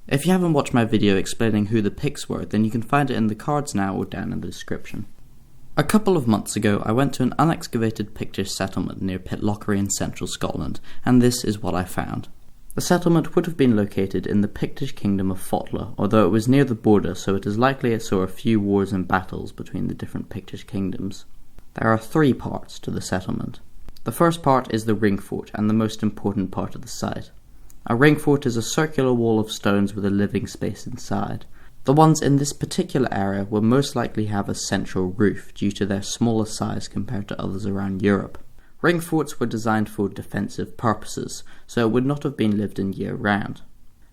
If you haven't watched my video explaining who the Picts were, then you can find it in the cards now or down in the description. A couple of months ago, I went to an unexcavated Pictish settlement near Pitlochry in central Scotland, and this is what I found. The settlement would have been located in the Pictish kingdom of Fotla, although it was near the border, so it is likely it saw a few wars and battles between the different Pictish kingdoms. There are 3 parts to the settlement. The first part is the ring fort, and the most important part of the site. A ring fort is a circular wall of stones with a living space inside. The ones in this particular area will most likely have a central roof due to their smaller size compared to others around Europe. Ring forts were designed for defensive purposes, so it would not have been lived in year-round.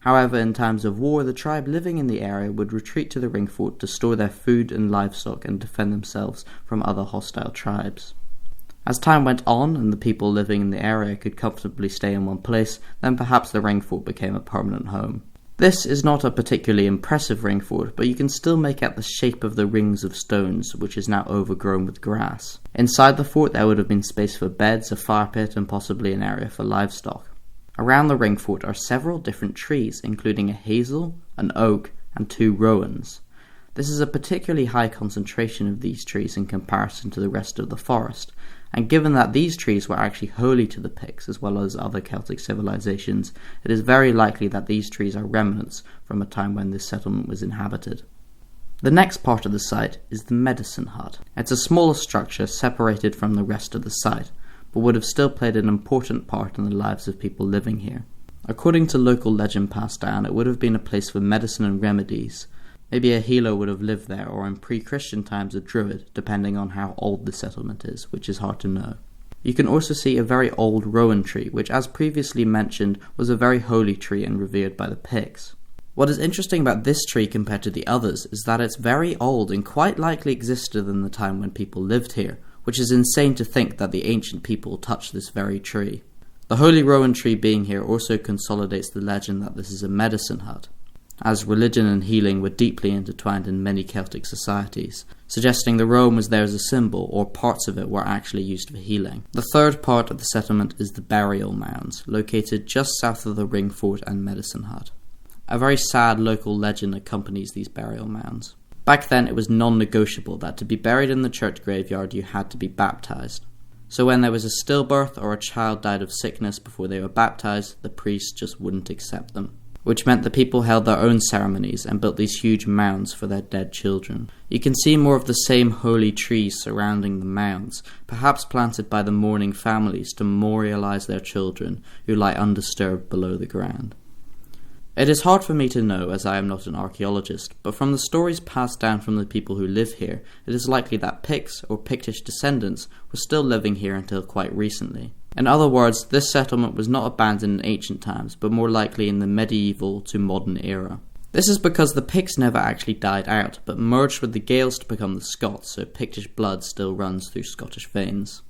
However, in times of war, the tribe living in the area would retreat to the ring fort to store their food and livestock and defend themselves from other hostile tribes. As time went on and the people living in the area could comfortably stay in one place, then perhaps the ring fort became a permanent home. This is not a particularly impressive ring fort, but you can still make out the shape of the rings of stones, which is now overgrown with grass. Inside the fort there would have been space for beds, a fire pit, and possibly an area for livestock. Around the ring fort are several different trees, including a hazel, an oak, and 2 rowans. This is a particularly high concentration of these trees in comparison to the rest of the forest, and given that these trees were actually holy to the Picts as well as other Celtic civilizations, it is very likely that these trees are remnants from a time when this settlement was inhabited. The next part of the site is the medicine hut. It's a smaller structure separated from the rest of the site, but would have still played an important part in the lives of people living here. According to local legend passed down, it would have been a place for medicine and remedies. Maybe a healer would have lived there, or in pre-Christian times a druid, depending on how old the settlement is, which is hard to know. You can also see a very old rowan tree, which as previously mentioned was a very holy tree and revered by the Picts. What is interesting about this tree compared to the others is that it's very old and quite likely existed in the time when people lived here, which is insane to think that the ancient people touched this very tree. The holy rowan tree being here also consolidates the legend that this is a medicine hut, as religion and healing were deeply intertwined in many Celtic societies, suggesting the rowan was there as a symbol, or parts of it were actually used for healing. The third part of the settlement is the burial mounds, located just south of the ring fort and medicine hut. A very sad local legend accompanies these burial mounds. Back then it was non-negotiable that to be buried in the church graveyard you had to be baptized. So when there was a stillbirth or a child died of sickness before they were baptized, the priest just wouldn't accept them, which meant the people held their own ceremonies and built these huge mounds for their dead children. You can see more of the same holy trees surrounding the mounds, perhaps planted by the mourning families to memorialize their children who lie undisturbed below the ground. It is hard for me to know, as I am not an archaeologist, but from the stories passed down from the people who live here, it is likely that Picts or Pictish descendants were still living here until quite recently. In other words, this settlement was not abandoned in ancient times, but more likely in the medieval to modern era. This is because the Picts never actually died out, but merged with the Gaels to become the Scots, so Pictish blood still runs through Scottish veins.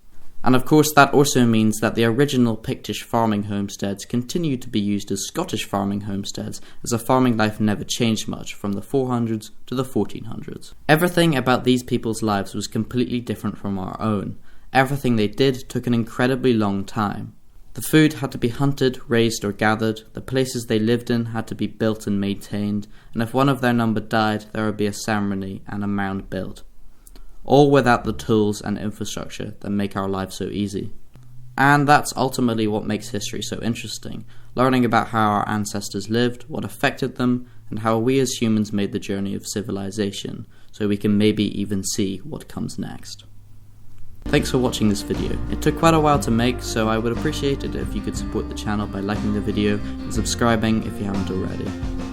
And of course that also means that the original Pictish farming homesteads continued to be used as Scottish farming homesteads, as the farming life never changed much from the 400s to the 1400s. Everything about these people's lives was completely different from our own. Everything they did took an incredibly long time. The food had to be hunted, raised or gathered, the places they lived in had to be built and maintained, and if one of their number died, there would be a ceremony and a mound built. All without the tools and infrastructure that make our lives so easy. And that's ultimately what makes history so interesting, learning about how our ancestors lived, what affected them, and how we as humans made the journey of civilization, so we can maybe even see what comes next. Thanks for watching this video. It took quite a while to make, so I would appreciate it if you could support the channel by liking the video and subscribing if you haven't already.